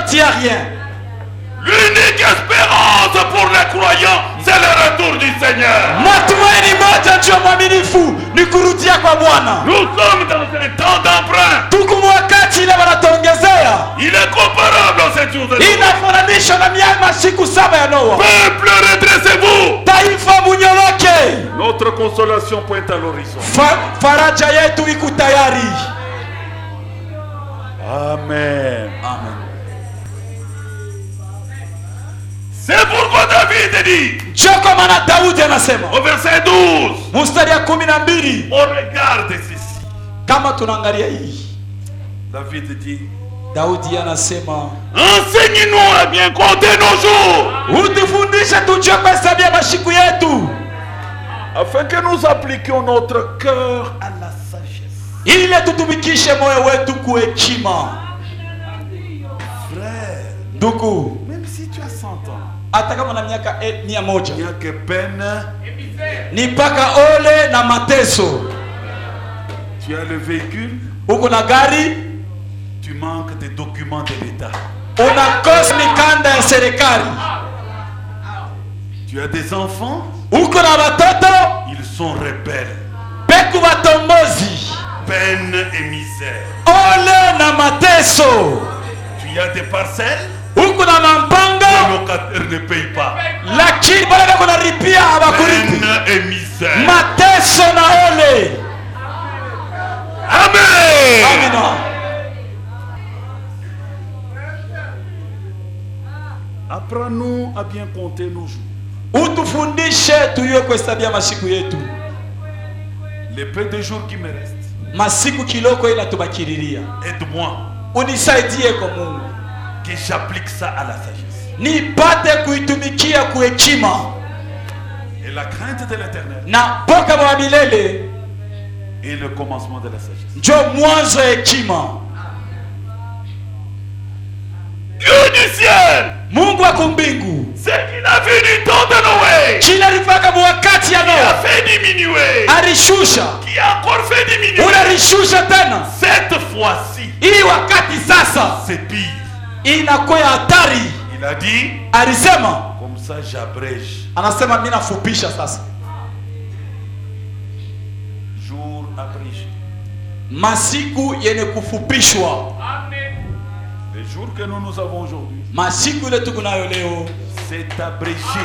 tu as rien. L'unique espérance pour les croyants, c'est le retour du Seigneur. Matumaini moja ndio mwaminifu ni kurudia kwa Bwana. Nous sommes dans un temps d'emprunt. Tuko wakati ile wanatuongezea. Il est comparable à ces jours de Noé. Inafananishwa na miaka siku 7 ya Noa. Peuple, redressez-vous. Taifa munyoroke. Notre consolation pointe à l'horizon. Faraja yetu iko tayari. Amen. Amen. C'est pourquoi David dit, Choko mana Daudi anasema au verset 12, mstari ya 12, on regarde ceci. kama tunaangalia hii, David dit, Daudi anasema enseigne-nous à bien compter nos jours, utufundishe tujue kuhesabia masiku yetu, afin que nous appliquions notre cœur à la sagesse. ili tutumikishe moyo wetu kuhekima. Frère, Ndugu, même si tu as 100 ans, hata kama na miaka 100, il n'y a que peine. ni mpaka ole na mateso. Tu as le véhicule, Uko na gari, tu manques des documents de l'État. unakosa mikanda ya serikali. Tu as des enfants, Uko na watoto, ils sont rebelles. peku batombozi, Peine et misère. ole na mateso. Tu as des parcelles, Uko na le mampango, locataire ne paye pas. lakini bado kuna ripia abakuripi. Peine et misère. Mateso na ole. Amen. Amina. Apprends-nous à bien compter nos jours. Utufundishe tuyue kuhesabia masiku yetu. Les peu de jours qui me restent, Masiku kiloko inatubakiriria. aide-moi Unisaidie kwa Mungu. que j'applique ça à la sagesse. Nipate kuitumikia kuhekima. Et la crainte de l'Éternel Na boka wa milele est le commencement de la sagesse. njo mwanzo hekima. Dieu du ciel, Mungu wa kumbingu, ce qu'il a vu du temps de Noé, kila alifaka wakati ya qui a Noa, fait diminuer, alishusha, qui a encore fait diminuer, unalishusha tena. cette fois-ci, Hii wakati sasa c'est pire. inakuwa hatari. Il a dit, Alisema, comme ça j'abrège, anasema mimi nafupisha sasa. jour après jour. Masiku yenye kufupishwa. Les jours que nous avons aujourd'hui, Masiku ile tuko nayo leo c'est abrégé.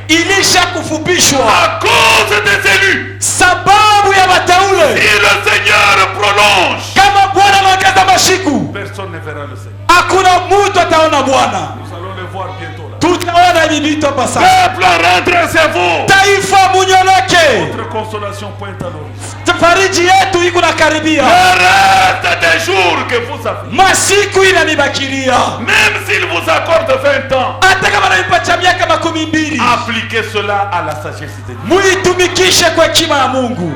ilisha kufupishwa À cause des élus, sababu ya wateule. si le Seigneur prolonge, Kama Bwana anaongeza masiku, personne ne verra le Seigneur. hakuna mtu ataona Bwana. Nous allons le voir bientôt là. Tutaona hivi vitu hapa sasa. Peuple, redressez-vous. Taifa munyoloke. Notre consolation pointe à l'horizon. Fariji yetu iko na karibia. Le reste des jours que vous avez, Masiku inanibakiria. même s'il vous accorde 20 ans, Hata kama naipacha miaka 12, appliquez cela à la sagesse de Dieu. muitumikishe kwa hekima ya Mungu.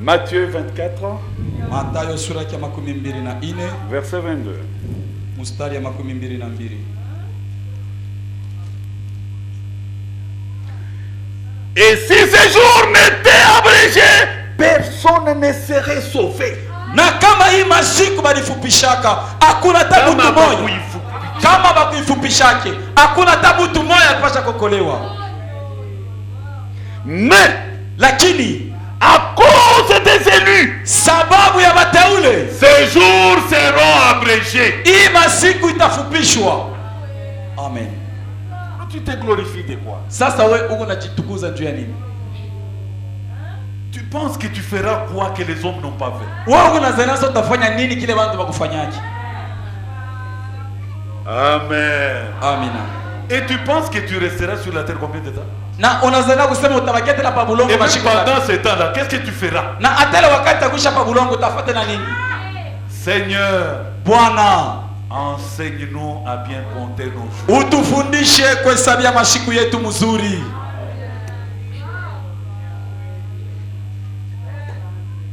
Matthieu 24, Mathayo sura ya 24, verset 22. mstari ya 22. Et si ces jours n'étaient abrégés, personne ne serait sauvé. Na kama hii masiku balifupishaka, hakuna hata Kama mtu mmoja. bakuifupisha. Kama bakuifupishake, hakuna hata mtu mmoja atapasha kuokolewa. Mais Lakini à cause des élus, sababu ya wateule, ces jours seront abrégés. hii masiku itafupishwa. Amen. Tu te glorifies de quoi? Sasa wewe uko unajitukuza juu ya nini? Tu penses que tu feras quoi que les hommes n'ont pas fait? Wewe unazania sasa utafanya nini kile watu wakufanyaje? Amen. Amina. Et tu penses que tu resteras sur la terre combien de temps? Na unazania kusema utabakia tena pa bulongo Et même mashiko. pendant ce temps-là, qu'est-ce que tu feras? Na atele wakati takusha pa bulongo utafuata na nini? Seigneur, Bwana, enseigne-nous à bien compter nos jours. utufundishe kuhesabia masiku yetu mzuri.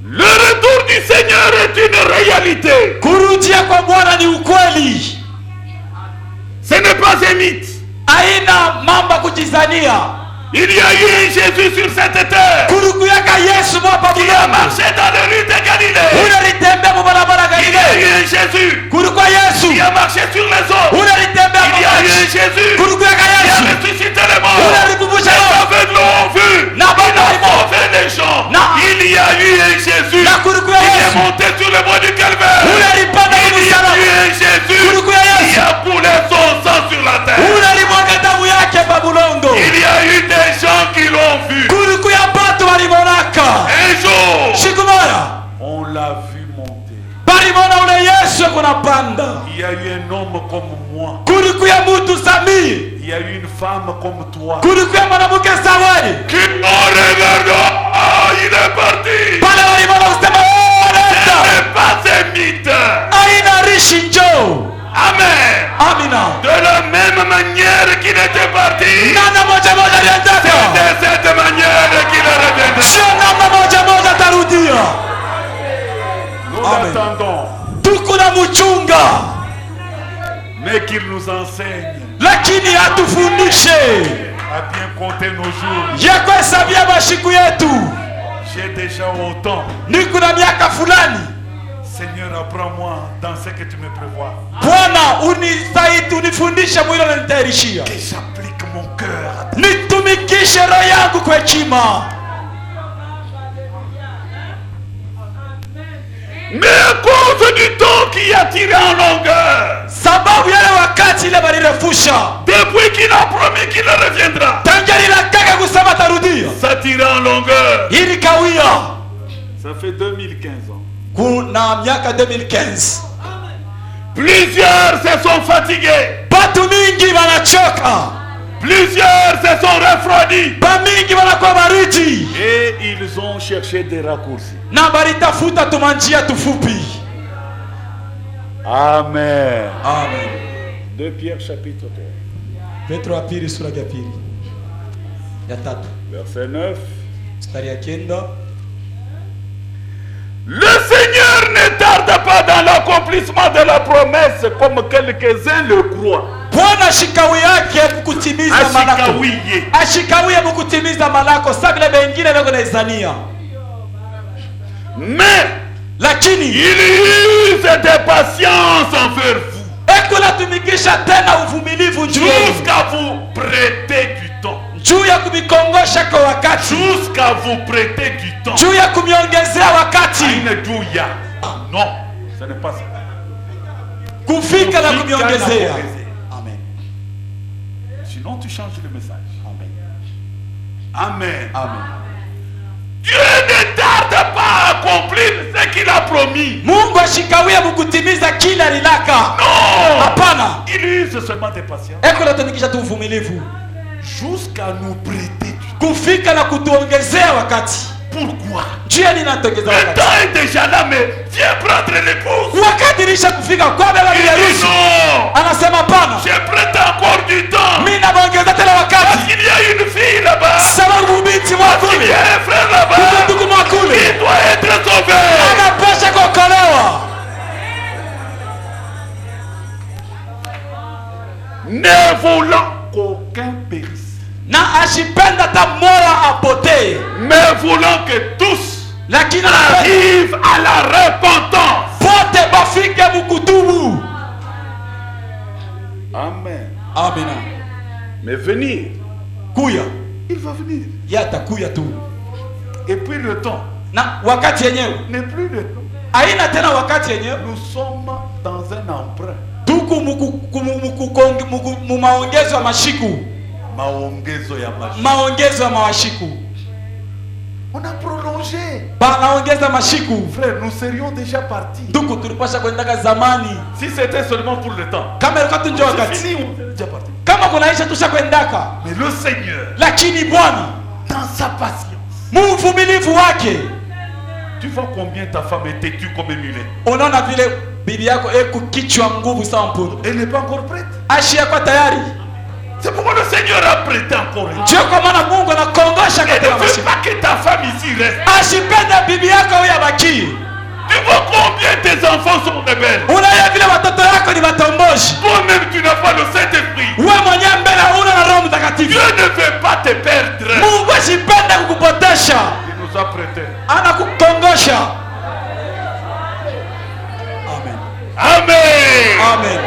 Le retour du Seigneur est une réalité. Kurudia kwa Bwana ni ukweli. Ce n'est pas un mythe. Haina mambo kujizania. Il y a eu Jésus sur cette terre Kuruku yaka Yesu mwapa qui a bulongo. marché dans les rues de Galilée. Ule litembea mu barabara Il l'a vu monter. Balimona ule Yesu kunapanda. Il y a eu un homme comme moi. Kulikuya mutu Samii. Il y a eu une femme comme toi. Kulikuya mwanamke Samari. Qui nous regarde. Ah, il est parti. Pale walimona usema Ce n'est pas un mythe. aina rishi njoo. Amen. Amina. De la même manière qu'il était parti. Nana moja moja aliendaka. C'est de cette manière qu'il est revenu. Sio namna moja moja tarudia. Nous Amen. l'attendons. Tuko na mchunga. Mais qu'il nous enseigne Lakini atufundishe à bien compter nos jours. ya kuhesabia mashiku yetu. J'ai déjà autant. Niko na miaka fulani. Seigneur, apprends-moi dans ce que tu me prévois. Bwana unisaidie, unifundishe mwili unanitayarishia. Que j'applique mon cœur à ta... Nitumikishe roho yangu kwa hekima. Mais à cause du temps qui a tiré en longueur, Sababu yale wakati ile balirefusha. depuis qu'il a promis qu'il reviendra, Tangia kaka kusema tarudia. ça tire en longueur. Ili kawia. Ça fait 2015 ans. Kuna miaka 2015. Plusieurs se sont fatigués. Batu mingi wanachoka. Plusieurs se sont refroidis. Ba mingi wanakuwa baridi. Et ils ont cherché des raccourcis. Na balitafuta tumanjia tufupi. Amen. Amen. 2 Pierre chapitre 3. Petro wa pili sura ya pili. Ya tatu. Verset 9. Mstari ya kenda. Le Seigneur ne tarde pas dans l'accomplissement de la promesse comme quelques-uns le croient. Bwana shikawi yake mkutimiza malako. Ashikawiye. Ashikawie mkutimiza malako sabile bengine lego na izania. Mais Lakini il use de patience envers vous. ekula tumikisha tena uvumilivu juu Jusqu'à vous prêter du temps. juu ya kumikongosha kwa wakati. Jusqu'à vous prêter du temps. Juu ya kumiongezea wakati. Aïne douya. Non, ce n'est pas ça. Kufika na Kufika kumiongezea. na kuongezea. Amen. Sinon tu changes le message. Amen. Amen. Amen. Dieu ne tarde pas à accomplir ce qu'il a promis. Mungu ashikawie mkutimiza kila lilaka. Non. Hapana. Il use seulement des patients. Ekula tumikisha tu uvumilivu. Jusqu'à nous prêter du temps. Kufika na kutuongezea wakati. Pourquoi? Juu ya nini anatongeza Le wakati? temps est déjà là, mais viens prendre l'épouse. Wakati ilisha kufika kwa baba Il dit biharusi. non. Anasema pana. J'ai prêté encore du temps. Mimi naongeza tena Parce wakati. qu'il y a une fille là-bas. Sababu binti Parce wako qu'il y a un frère kuna là-bas. ndugu mwakule Il doit être sauvé. anapasha kuokolewa. Ne voulant qu'aucun périsse, Na ashipenda hata mmoja apotee, mais voulant que tous lakini anapenda arrivent à la repentance. wote bafike mkutubu. Amen. Amina. Mais venir, Kuya il va venir. yatakuya tu, Et puis le temps na wakati yenyewe n'est plus le temps. haina tena wakati yenyewe. Nous sommes dans un emprunt. Tuku mu maongezo ya mashiku, Maongezo ya maji. maongezo ya mawashiku, On a prolongé. banaongeza mashiku. Frère, nous serions déjà partis. Ndugu, tulipasha kwendaka zamani. Si c'était seulement pour le temps. Kama ilikuwa tu ndio C'est wakati, fini, on est déjà parti. kama kunaisha tusha kwendaka. Mais le Seigneur, Lakini Bwana dans sa patience, muvumilivu wake, tu vois combien ta femme est têtue comme un mulet. unaona vile bibi yako kichwa nguvu sawa mpunda, Elle n'est pas encore prête. ashi yako tayari. C'est pourquoi le Seigneur a prêté encore un. Ndio kwa maana Mungu anakongosha Elle ne katika veut maisha. pas que ta femme ici reste. Ashipenda bibi yako huyo abakie. Tu vois combien tes enfants sont rebelles. Unaona vile watoto wako ni watomboshi. Toi-même, tu n'as pas le Saint-Esprit. Wewe mwenyewe mbele una na Roho Mtakatifu. Dieu ne veut pas te perdre. Mungu ashipenda kukupotesha. Il nous a prêté. Anakukongosha. Amen. Amen. Amen.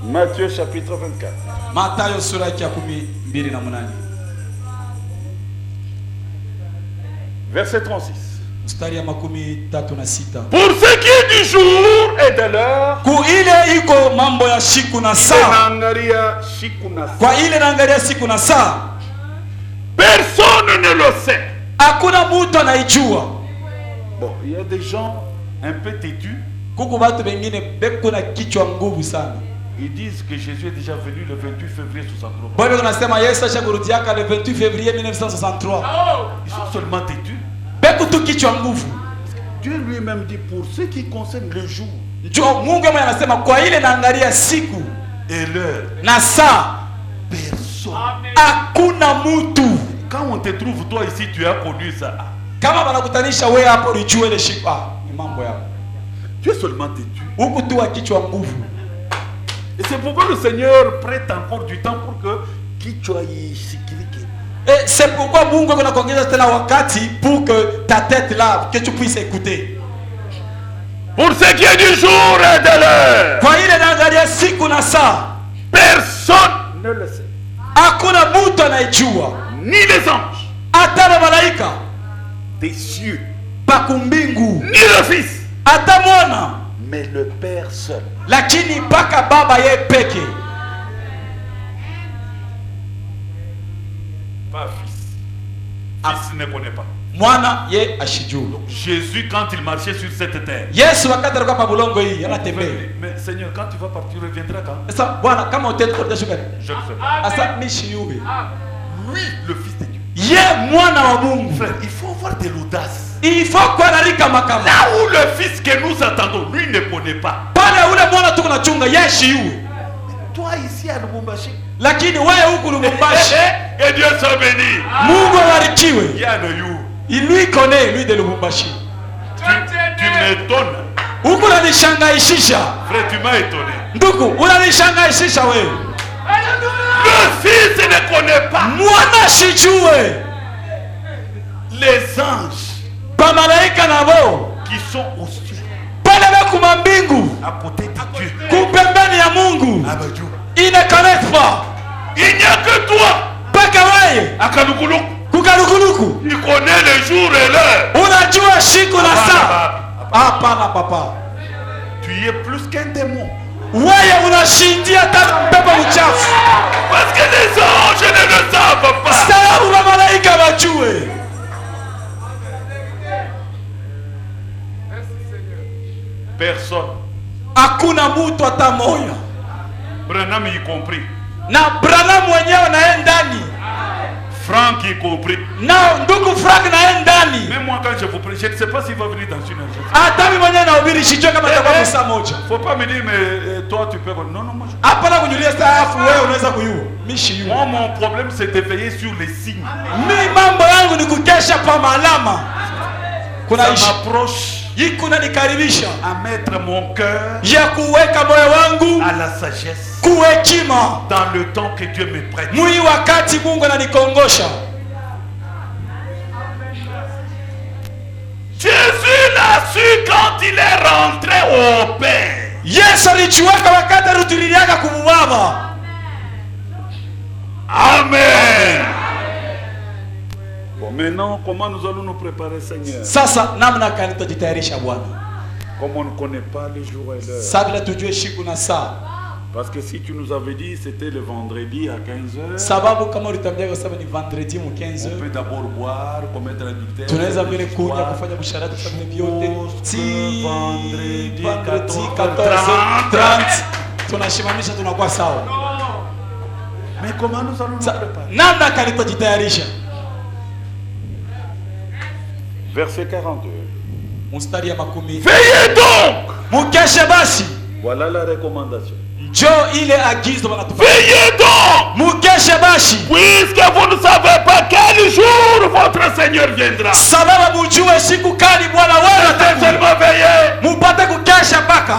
Matthieu chapitre 24. Mathayo sura ya 12:8. Verset 36. Mstari ya 36. Pour ce qui est du jour et de l'heure, Ku ile iko mambo ya siku na saa. inaangalia siku na saa. Kwa ile naangalia siku na saa, Personne ne le sait. hakuna mtu anaijua. Bon, il y a des gens un peu têtus. Kuku batu bengine beko na kichwa nguvu sana. Ils disent que Jésus est déjà venu le 28 février 63. Bwana tunasema Yesu ashakurudiaka le 28 février 1963. Ils sont seulement têtus. Beko tu kichwa nguvu. Dieu lui-même dit pour ce qui concerne le jour. Njoo Mungu mwenyewe anasema kwa ile naangalia siku Et l'heure. na saa Personne. hakuna mtu. Quand on te trouve toi ici, tu as connu ça. Kama wanakutanisha wewe hapo ulijue ile shipa ni mambo yako. Tu es seulement têtu. Huku tu kichwa nguvu. Et c'est pourquoi le Seigneur prête encore du temps pour que kichwa yishikilike. Et c'est pourquoi Mungu anakuongeza tena wakati pour que ta tête là que tu puisses écouter. Pour ce qui est du jour et de l'heure. Kwa ile naangalia siku na saa Personne ne le sait. hakuna mtu anayejua, Ni les anges hata na malaika des cieux, pakumbingu, ni le Fils, hata mwana, mais le Père seul. lakini mpaka baba ye peke. Pas Fils. Fils ne connaît pas. Mwana ye ashijua. Jésus, quand il marchait sur cette terre, Yesu wakati alikuwa pa bulongo hii anatembea. mais Seigneur, quand tu vas partir, tu reviendras quand? Sasa Bwana kama utashuka. Je ne sais pas. Asa mishiyuwe. Lui, le Fils de Dieu. Ye mwana wa Mungu. Frère, il faut avoir de l'audace. Il faut kwa narika makama. Là où le Fils que nous attendons, lui ne connaît pas. Pale ule mwana tuko nachunga ye shiyuwe. Toi ici à Lubumbashi. Lakini wewe huku Lubumbashi. Que Dieu soit béni. Mungu abarikiwe. Il y a de you. Il lui connaît, lui de Lubumbashi. Tu m'étonnes. Huku unanishangaishisha. Frère, tu m'as étonné. Ndugu, unanishangaishisha wewe. Le Fils ne connaît pas. Mwana shijue. Les anges Pamalaika nabo. qui sont aux cieux, Pale bekuma mbingu. à côté de Dieu. Kupembeni ya Mungu. Ah ben Dieu. Ils ne connaissent pas. Il n'y a que toi. Paka wewe. À Kalukulu. Kukalukunuku. Il connaît le jour et l'heure. Unajua siku na saa. Hapana papa. Tu es plus qu'un démon. Wewe unashindia hata pepo mchafu. Parce que les anges ne le savent pas. Sababu wa malaika wajue. Personne. Hakuna mtu hata moja. Branham y compris. Na Branham mwenyewe naye ndani. Franck y compris. Na ndugu Frank naye ndani. Même moi quand je vous prie, je ne sais pas s'il va venir dans une heure. Hata mimi mwenyewe nahubiri sijui kama atakuwa saa moja. Faut pas me dire mais toi tu peux. Non non moi. Hapana kujulia staafu wewe unaweza kuyua. Mishi Moi mon problème c'est de veiller sur les signes. Mimi mambo yangu ni kukesha pa malama. Kuna Ça ishi. m'approche Kuna nikaribisha. à mettre mon cœur Ya kuweka moyo wangu à la sagesse kuhekima. dans le temps que Dieu me prête. Mwi wakati Mungu ananikongosha. Jésus l'a su quand il est rentré au Père. Yesu alichuaka wakati arutiliaka kumubaba. Amen. Bon, maintenant, comment nous allons nous préparer, Seigneur? Sasa namna gani tutajitayarisha Bwana? Comme on ne connaît pas les jours et l'heure. Sabila tujue siku na saa. Parce que si tu nous avais dit c'était le vendredi à 15h, Sababu kama ulitambia kwa sababu ni vendredi mu on 15h. peut d'abord boire, commettre l'adultère. Tunaweza vile kunya kufanya busharati kufanya vyote. Si vendredi 14h30 tunashimamisha tunakuwa sawa. Mais comment nous allons nous préparer? Namna gani tutajitayarisha? Verset 42. Mstari ya makumi. Veillez donc! Mukeshe basi. Voilà la recommandation. Njo ile agizo wanatupa. Veillez donc! Mukeshe basi. Puisque vous ne savez pas quel jour votre Seigneur viendra. Sababu mujue siku kali Bwana wewe Restez seulement veillez. mupate kukesha paka.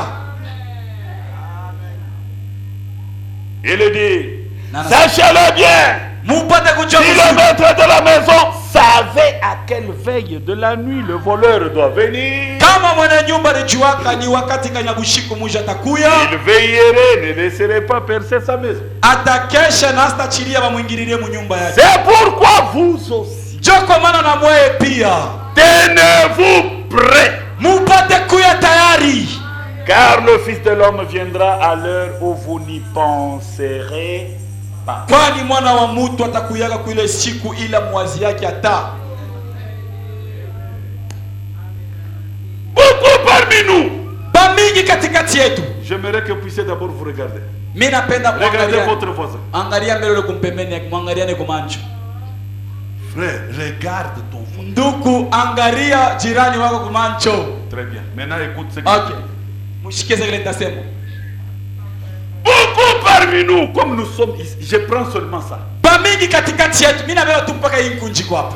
Il dit, Nana. sachez-le bien. Mupate kujua Si le maître de la maison savait à quelle veille de la nuit le voleur doit venir, kama mwana nyumba alijuaka ni wakati kanyabushiko muja atakuya, il veillerait, ne laisserait pas percer sa maison. atakesha na hatachilia bamwingililie mu nyumba yake. C'est pourquoi vous aussi, Joko maana na mweye pia tenez-vous prêts, mupate kuya tayari, car le Fils de l'homme viendra à l'heure où vous n'y penserez pas. kwani mwana wa mutu atakuyaka kuile siku ila mwazi yake ata. nous. Bamingi katikati yetu. J'aimerais que vous puissiez d'abord vous regarder. Mimi napenda Regardez kuangalia. votre voisin. Angalia mbele ule kumpembeni, muangaliane kwa macho. Frère, regarde ton voisin. Ndugu, angalia jirani wako kwa macho. Très bien. Maintenant écoute ce que Okay. Mshikize kile nitasema. beaucoup parmi nous, comme nous sommes ici, je prends seulement ça. Bamingi katikati yetu. Mimi nabeba tu mpaka hii nkunji kwa hapa.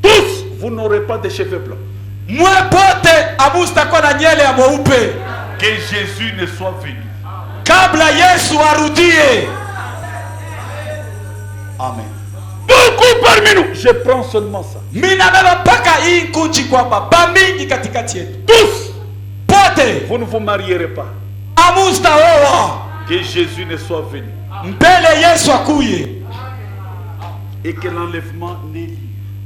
Tous, vous n'aurez pas de cheveux blancs. Mwe pote amustakuwa na nyele ya mweupe. Que Jésus ne soit venu. Kabla Yesu arudie. Amen. Beaucoup parmi nous, je prends seulement ça. Mimi nabeba mpaka hii nkunji kwa hapa. Bamingi katikati yetu. Tous, Pote vous ne vous marierez pas. amustaoa. Que Jésus ne soit venu. Mbele Yesu akuye. Et que l'enlèvement n'ait lieu.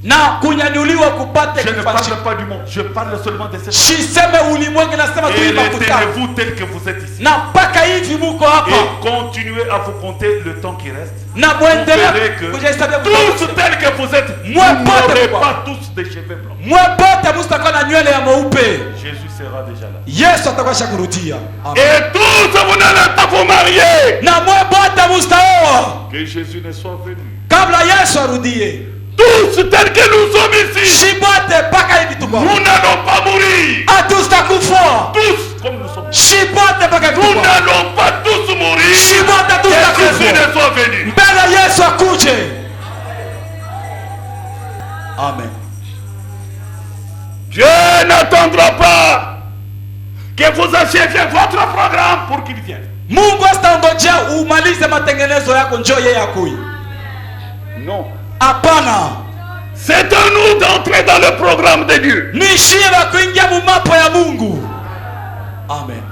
Na kunyanyuliwa kupate Je ne kufanyika. parle pas du monde, je parle seulement de cette. Shiseme ulimwengu nasema tu Et makutano. retenez-vous tel que vous êtes ici. Na mpaka hivi muko hapa. Et continuez à vous compter le temps qui reste. Na Vous muendelea verrez que kujihesabia tous tels que vous êtes, vous Moi, pas n'aurez de quoi. pas tous des cheveux blancs. Mwepote mustakuwa na nywele ya mweupe. Jésus sera déjà là. Yesu atakuwa shakurudia. Amen. Et tous vous n'allez pas vous marier. Na mwepote mustaoa Que Jésus ne soit venu. kabla Yesu arudie. Tous tels que nous sommes ici, Shibote mpaka hivi tuko. nous n'allons pas mourir. Hatustakufa. Tous comme nous sommes. Shibote mpaka hivi Nous tuko. n'allons pas tous mourir. Shibote Que Jésus tustakufa. ne soit venu. Mbele Yesu akuje. Amen. Dieu n'attendra pas que vous acheviez votre programme pour qu'il vienne. Mungu asitaongojea umalize matengenezo yako njoo yeye akui. Non. Hapana. C'est à nous d'entrer dans le programme de Dieu. Ni shie la kuingia mumapo ya Mungu. Amen.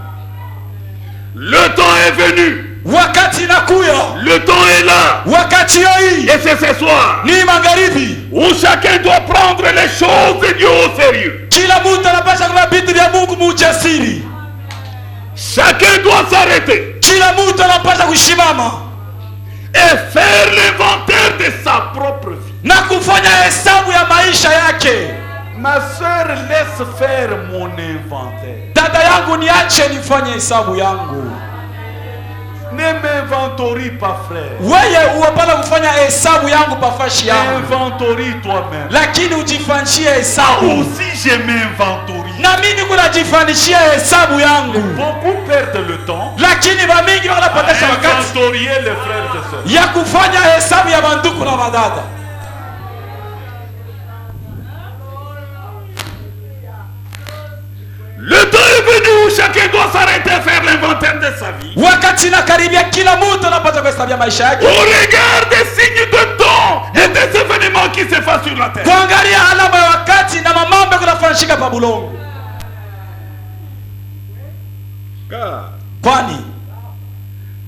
Le temps est venu. Wakati nakuya. Le temps est là. Wakati yoi. Et c'est ce soir Ni magharibi. où chacun doit prendre les choses de Dieu au sérieux. Kila mtu anapasha kubeba vitu vya Mungu mujasiri. Chacun doit s'arrêter Kila mtu anapasha kushimama et faire l'inventaire de sa propre vie. na kufanya hesabu ya maisha yake. Ma soeur, laisse faire mon inventaire. Dada yangu, niache nifanye hesabu yangu. Ne m'inventorie pas, frère. Wewe uwapala kufanya hesabu yangu pafashi yangu, Inventorie toi-même. lakini ujifanyishie Ah, hesabu. aussi je m'inventorie. Na mimi kunajifanyishia hesabu yangu, Beaucoup perdent le temps lakini bamingi à wanapoteza wakati inventorier les frères et sœurs. ya kufanya hesabu ya banduku na madada. Le temps est venu où chacun doit s'arrêter et faire l'inventaire de sa vie. Wakati nakaribia, kila mtu anapata kuhesabia maisha yake, Au regard des signes de temps et des événements qui se passent sur la terre. kuangalia alama ya wakati na mamambo kunafanyika pa bulongo. Car Kwani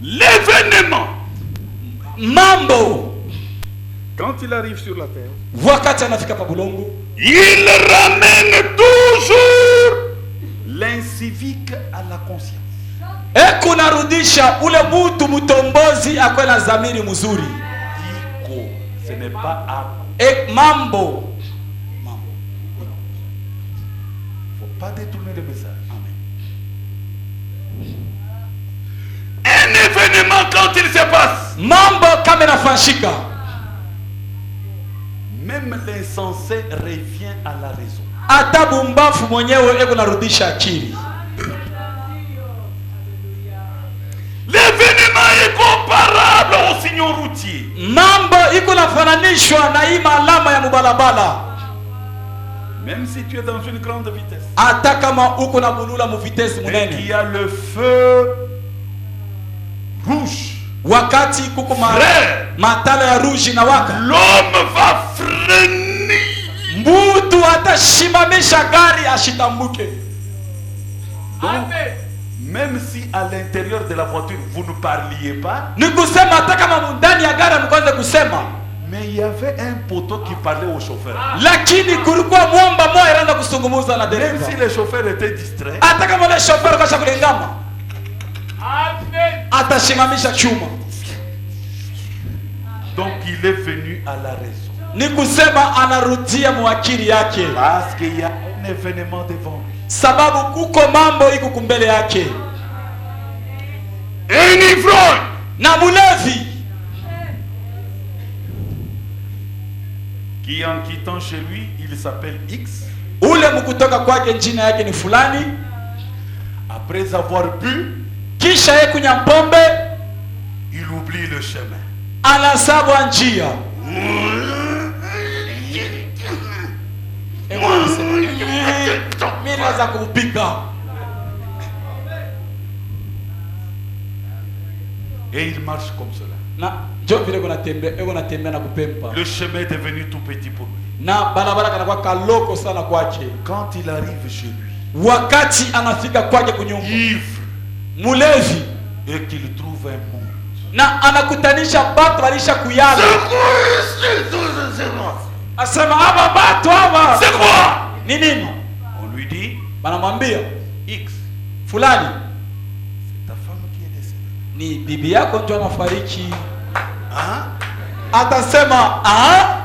l'événement, mambo quand il arrive sur la terre, wakati anafika pa bulongo, il ramène toujours l'incivique à la conscience. kunarudisha ule mtu mtombozi akwe na dhamiri mzuri. Iko, ce n'est pas à. Mambo Faut pas détourner le message. Amen. Un événement quand il se passe, Mambo kama inafanyika, même l'insensé revient à la raison. hata bumbafu mwenyewe kunarudisha akili. L'événement est comparable au signaux routier. Mambo iko nafananishwa na hii alama ya mubalabala. Même si tu es dans une grande vitesse Hata kama uko na bulula mu vitesse et munene, qu'il y a le feu rouge, wakati kuko Frère. matala ya rouge na waka, l'homme va freiner. mbutu atashimamisha gari ashitambuke. Donc, même si à l'intérieur de la voiture vous ne parliez pas, Ni kusema hata kama ndani ya gari mkwanza kusema, mais il y avait un poteau qui parlait au chauffeur. lakini kulikuwa mwomba moja anaanza kusungumuza na Même dereva. si le chauffeur était distrait, Hata kama ile chauffeur kasha kulingama, atashimamisha chuma. donc il est venu à la raison. Ni kusema anarudia mwakili yake, Parce qu'il y a un un événement devant lui. sababu kuko mambo iko kumbele yake. Un ivrogne Na mulevi qui en quittant chez lui, il s'appelle X. ule mkutoka kwake jina yake ni fulani, Après avoir bu, kisha yeye kunya pombe, il oublie le chemin. anasabwa njia. Mimi naweza kuupika. Et il marche comme cela. Na njo vile kunatembea na kupempa. Le chemin est devenu tout petit pour lui. Na barabara kanakuwa kaloko sana kwake. Quand il arrive chez lui, Wakati anafika kwake kunyumba, ivre, mulevi, et qu'il trouve un monde. na anakutanisha batu walisha kuyala. Asema hapa batu hapa. C'est quoi? Ni nini? On lui dit, Banamwambia X, fulani, c'est ta femme qui est décédée. ni bibi yako ndio anafariki. Hein? Atasema ah,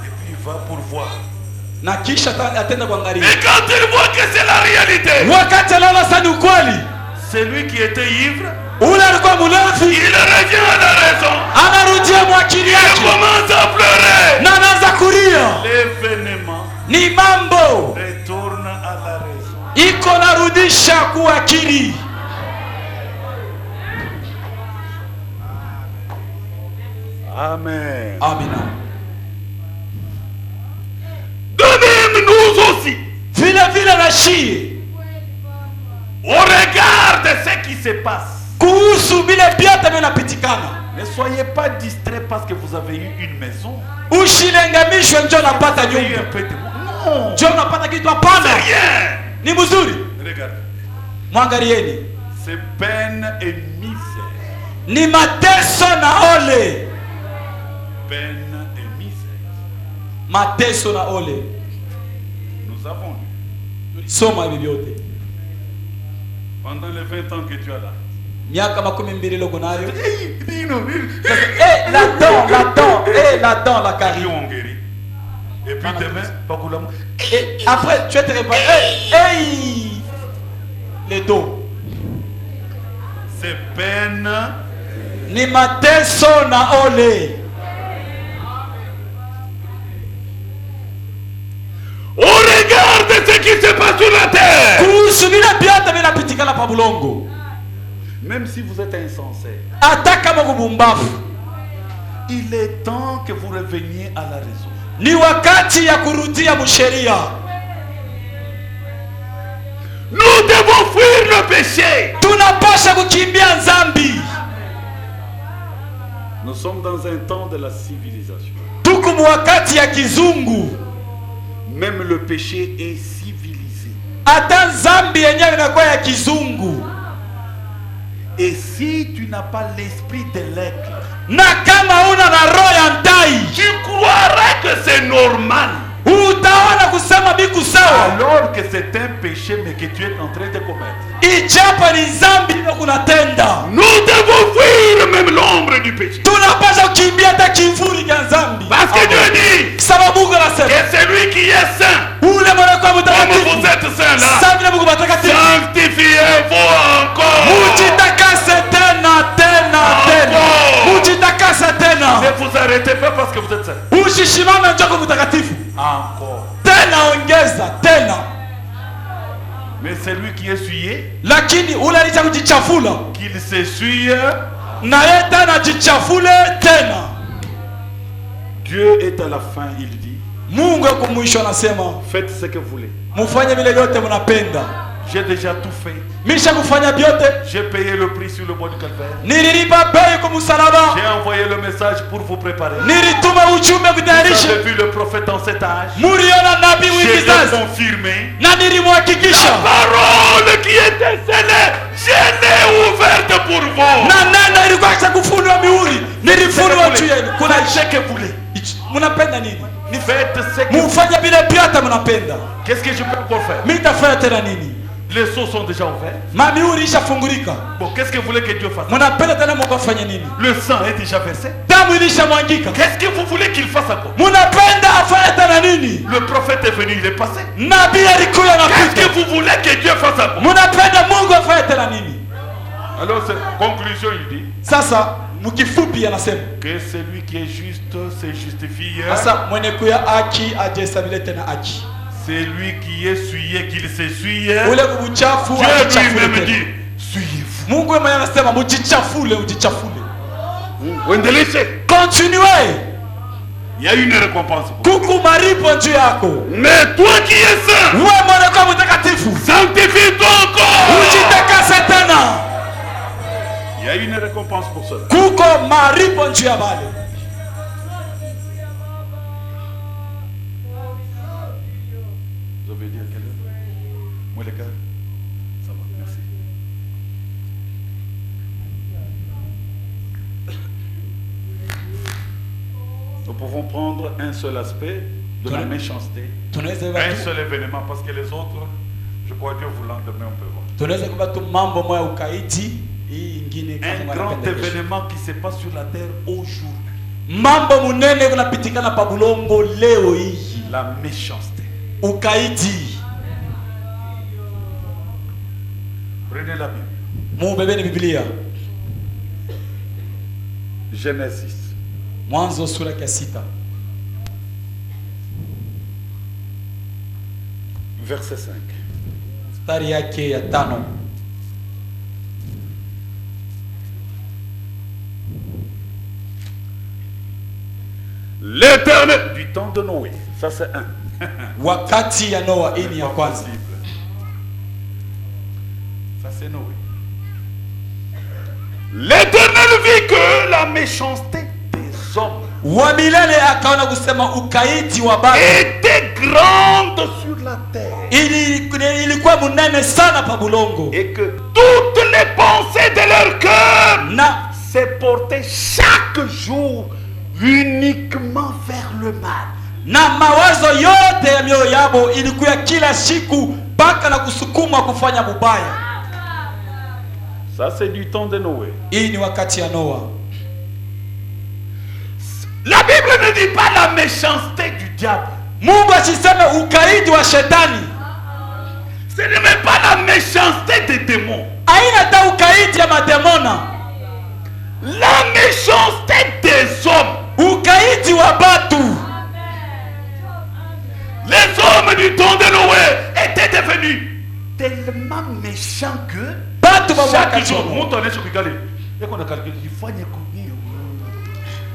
Et puis il va pour voir. na kisha atenda kuangalia. Et quand il voit que c'est la réalité, Wakati anaona sasa ni ukweli, c'est lui qui était ivre, ule alikuwa mulevi, il revient à la raison. anarudia mwakili Il yake commence à pleurer. na anaanza kulia. L'événement Ni mambo retourne à la raison. iko narudisha kuwa akili. Amen. Amina. De même, nous aussi, Vile vile na shie au regard de ce qui se passe, kuhusu vile vyote vinapitikana, ne soyez pas distraits parce que vous avez eu une maison. ushilengamishwe njo napata Vous avez eu nyumba, un peu de... Non, njo napata kitu. Hapana, c'est rien. ni mzuri. Regardez, Mwangalieni, c'est peine et misère. ni mateso na ole, Peine et misère. mateso na ole. Nous avons lu. Soma hivi vyote Pendant les 20 ans que tu as là. miaka 12 loko nayo. Dis-nous, La dent, la Dieu carie. on guérit. Et puis demain, pas pour l'amour. Et après, tu vas te réparer. Hey, les dos. C'est peine. Ni mateso na ole. Au regard de ce qui se passe sur la terre. Kuhusu vile vyote vinapitikana pa bulongo. Même si vous êtes insensé, Hata kama kubumbafu, il est temps que vous reveniez à la raison. ni wakati ya kurudia msheria. Nous devons fuir le péché. Tunapasha kukimbia dhambi. Nous sommes dans un temps de la civilisation. Tuko wakati ya kizungu. Même le péché est civilisé. Hata dhambi yenyewe inakuwa ya kizungu. Et si tu n'as pas l'esprit de l'aigle, Na kama una na roho ya ndai, tu croirais que c'est normal. utaona kusema biku sawa. Alors que c'est un péché mais que tu es en train de commettre. Ijapo ni dhambi ndio kunatenda. Nous devons fuir même l'ombre du péché. Tunapaswa kukimbia hata kivuli cha dhambi. Parce que Dieu dit Sababu Mungu anasema, que celui qui est saint, ule mwana kwa comme mtakatifu. vous êtes saint là, Sasa vile Mungu mtakatifu. sanctifiez-vous encore. Mujitakase tena. Mujitakase tena. Ne vous arrêtez pas parce que vous êtes saint. Ushishimame njoko mtakatifu. Encore. Tena ongeza tena. Mais c'est lui qui est souillé, Lakini ule alicha kujichafula. qu'il s'essuie. Na yeye tena jichafule tena. Dieu est à la fin, il dit, Mungu yuko mwisho anasema, faites ce que vous voulez. mufanye vile vyote mnapenda. J'ai déjà tout fait. Misha kufanya vyote. J'ai payé le prix sur le bois du calvaire. Nililipa bei kwa msalaba. J'ai envoyé le message pour vous préparer. Nilituma ujumbe Vous kutayarisha. avez vu le prophète en cet âge. Muriona nabii Je l'ai wikizazi. confirmé. Na nilimhakikisha. Parole qui était scellée, je l'ai ouverte pour vous. Na neno ilikuwa cha kufunua mihuri. Nilifunua juu yenu. Kuna Faites ce que vous voulez. mnapenda nini? Faites ce que vous voulez. Mufanye vile vyote mnapenda. Qu'est-ce que je peux encore faire? Mimi nitafanya tena nini? Les seaux sont déjà ouverts. Mamiuri ishafungulika. Bon, qu'est-ce que vous voulez que Dieu fasse? Munapenda tena Mungu afanye nini? Le sang est déjà versé. Damu ilishamwangika. Qu'est-ce que vous voulez qu'il fasse encore? Munapenda afanye tena nini? Le prophète est venu, il est passé. Nabii alikuja na Qu'est-ce kupita. que vous voulez que Dieu fasse encore? Munapenda Mungu afanye tena nini? Alors, conclusion, il dit Sasa mkifupi anasema que celui qui est juste se justifie. sasa mwenye kuya haki ajihesabie tena haki. C'est lui qui est souillé, qu'il s'essuie. Ule kubuchafu Dieu ajichafue lui-même tena. dit, souillez-vous. Mungu mwenyewe anasema mjichafule, ujichafule. Endelez. Continuez. Il y a une récompense. Kuku maripo juu yako. Mais toi qui es saint, Wewe mwana kwa mtakatifu. sanctifie-toi encore. Ujitakase tena. Il y a une récompense pour cela. Kuko maripo juu ya bale. Vous avez dit à quelle heure? Moi les gars, ça va, merci. Nous pouvons prendre un seul aspect de la méchanceté, Tunaweza un seul événement, parce que les autres, je crois que vous l'endemain on peut voir. tunaweza kuba tu mambo moya ukaidi hii ingine Un kama grand wanapenda. événement qui se passe sur la terre aujourd'hui. Mambo munene kunapitikana pa bulongo leo hii. La méchanceté. Ukaidi. Prenez la Bible. Mubebeni Biblia. Genèse 6. Mwanzo sura ya 6. Verset 5. Mstari yake ya 5. L'Éternel du temps de Noé. Ça c'est un. Wakati ya Noa hii ni ya Pas kwanza. possible. Ça c'est Noé. L'Éternel vit que la méchanceté des hommes Wa milele akaona kusema ukaidi wa baba était grande sur la terre ilikuwa munene sana pa bulongo. et que toutes les pensées de leur cœur Na se portaient chaque jour uniquement vers le mal. na mawazo yote ya mioyo yabo ilikuwa kila siku mpaka na kusukuma kufanya mubaya. Ça c'est du temps de Noé. Hii ni wakati ya Noa. La Bible ne dit pas la méchanceté du diable. Mungu asiseme ukaidi wa shetani. Ce n'est même pas la méchanceté des démons. Haina ta ukaidi ya mademona. La méchanceté des hommes. Ukaidi wa batu. Les hommes du temps de Noé étaient devenus tellement méchants que Batu ba chaque wakati jour, wa on tournait sur Kigali. Et qu'on a calculé, il faut y combien.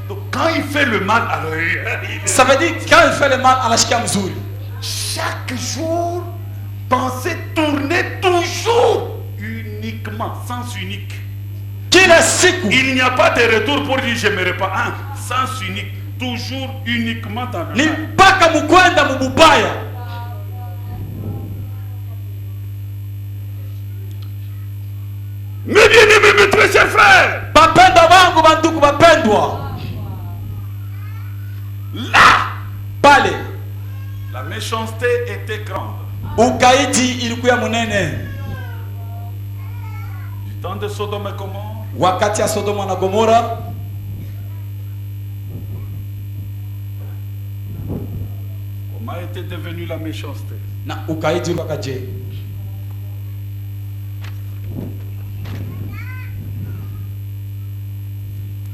Donc quand il fait le mal, alors Ça veut dire quand il fait le mal anashikia mzuri. chaque jour, pensée tournait toujours uniquement, sens unique. Kila siku Il n'y a pas de retour pour dire j'aimerais pas. Un sens unique, toujours uniquement dans le ni mal. mpaka mukwenda mububaya. Mes bien-aimés, mes très chers frères, Bapendwa wangu banduku bapendwa. là, Pale la méchanceté était grande. ukaidi ilikuwa munene. Du temps de Sodome et Gomorrhe, Wakati ya Sodoma na Gomora comment était devenue la méchanceté? na ukaidi wakaje.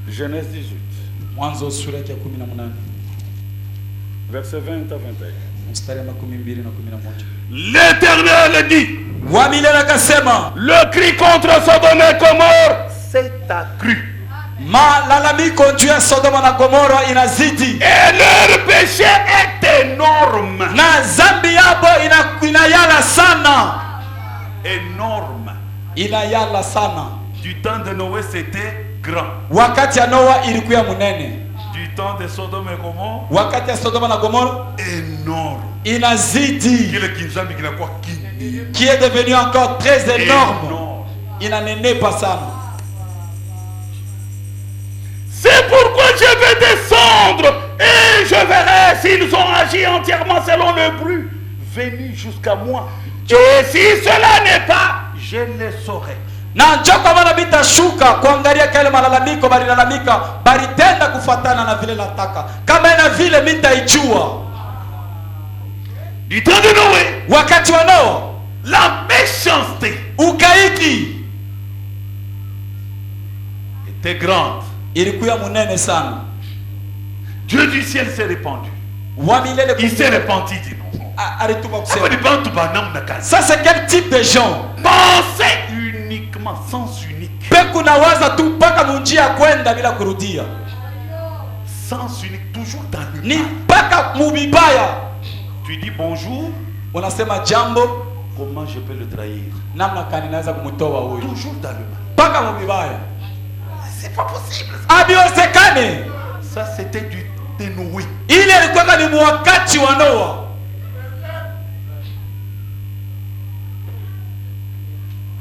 Genèse 18, Mwanzo sura ya 18 versets 20 à 21. mstari wa 12 na 11. L'Éternel dit, Wa milele akasema, le cri contre Sodome et Gomorrhe s'est accru. malalamiko juu ya Sodoma na Gomora inazidi Et leur péché est énorme. na zambi yabo inayala sana, Énorme. inayala sana. Du temps de Noé, c'était grand. Wakati ya Noa ilikuwa munene, Du temps de Sodome et Gomorrhe, wakati ya Sodoma na Gomora énorme. inazidi, Kile kinzambi kinakuwa kingi. qui est devenu encore très énorme, Énorme. inanenepa sana. C'est pourquoi je vais descendre et je verrai s'ils ont agi entièrement selon le but venu jusqu'à moi. Et si cela n'est pas, je le saurai. Na njo kwa maana bitashuka kuangalia kale malalamiko balilalamika balitenda kufatana na vile nataka. Kama ina vile mitaijua. Du temps de Noé, Wakati wa Noa, la méchanceté ukaidi était grande. ilikuwa munene sana. Dieu du ciel s'est répandu. Wa milele Il s'est kumbe, répandu, dit non. alituma Ça kusema. Ça c'est quel type de gens? Pensez uniquement, sens unique. Peku nawaza tu mpaka munjia kwenda bila kurudia. Sens unique, toujours dans le Ni mal. mpaka mubibaya. Tu dis bonjour, Unasema jambo, comment je peux le trahir? namna kani naweza kumtoa huyu? Toujours dans le mal. Mpaka mubibaya. C'est pas possible. Ça, Abiwezekane. ça c'était du dénoué. Ile ilikuwa ni mwakati wa Noa.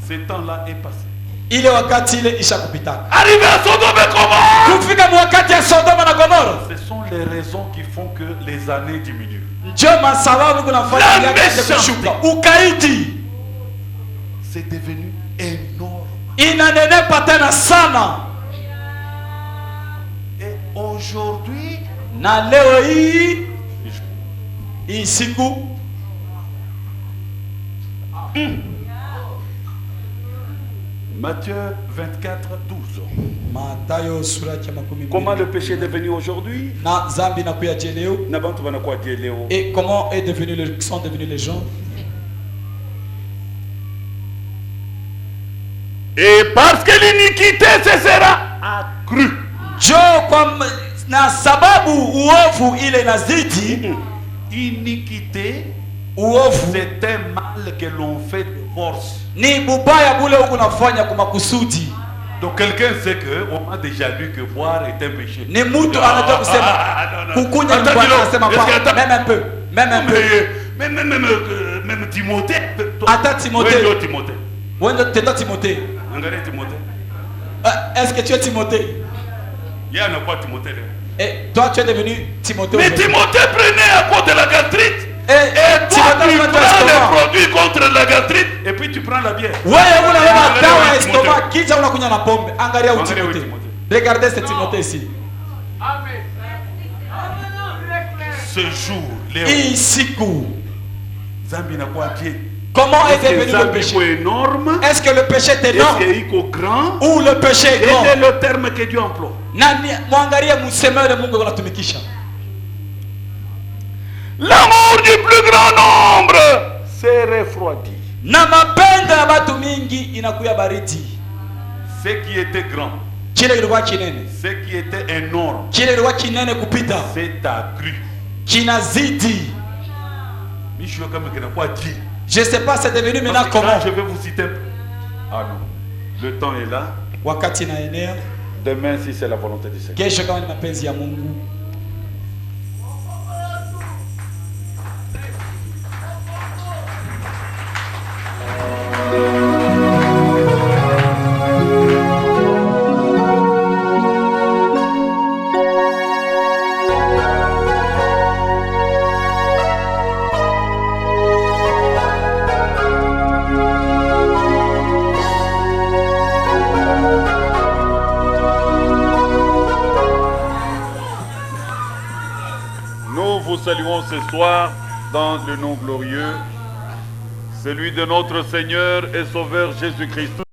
Ce temps-là est passé. Ile wakati ile ishakupita. Arrivé à Sodome et Gomorrhe, Kufika mwakati ya Sodoma na Gomora. ce sont les raisons qui font que les années diminuent. Ndio masababu kunafanya La yake kushuka. Ukaidi C'est devenu énorme. inanenepa tena sana. Et aujourd'hui, Na leo hii siku Matthieu 24, 12. Mathayo sura ya 12. Comment le péché est devenu aujourd'hui? Na zambi na kuya leo. N'abantu banakuwa je leo. Et comment sont devenus les gens? Et parce que l'iniquité se sera accrue. Jo kwa na sababu uovu ile inazidi. Iniquité, Uovu c'est un mal que l'on fait de force. ni bubaya bule huku nafanya kwa makusudi. Donc quelqu'un sait que on a déjà lu que boire est un péché. Ni mtu anataka kusema kukunya ni bwana anasema pa même un peu, même un peu. Même Timothée. Hata Timothée. Oui, Timothée. Wende teta Timothée. Angalia Timothée. Est-ce que tu es Timothée? Il y a quoi Timothée là? Et toi tu es devenu Timothée. Mais Timothée prenait à cause de la gastrite. Et Toi tu prends les produits contre la gastrite et puis tu prends la bière. Wewe unabeba dawa ya stomach kisha unakunywa na pombe. Angalia Timothée. Regardez ce Timothée ici. Ce jour, Hii siku Zambi n'a quoi Dieu. comment est devenu le péché? Énorme. Est-ce que le péché est énorme Est-ce qu'il est grand? ou le péché est grand? Quel est le terme que Dieu emploie? Nani mwangalie msemo ule Mungu anatumikisha. L'amour du plus grand nombre s'est refroidi. Na mapendo ya watu mingi inakuya baridi. Ce qui était grand, Kile kilikuwa kinene. ce qui était énorme, Kile kilikuwa kinene kupita. c'est accru. Kinazidi. Michio kama kinakuwa Dieu. Je sais pas c'est devenu maintenant Parce que comment. là, je vais vous citer un peu. Ah non. Le temps est là. Wakati inaenea. Demain, si c'est la volonté du Seigneur. Kesho kama ni mapenzi ya Mungu. Nous vous saluons ce soir dans le nom glorieux, celui de notre Seigneur et Sauveur Jésus-Christ.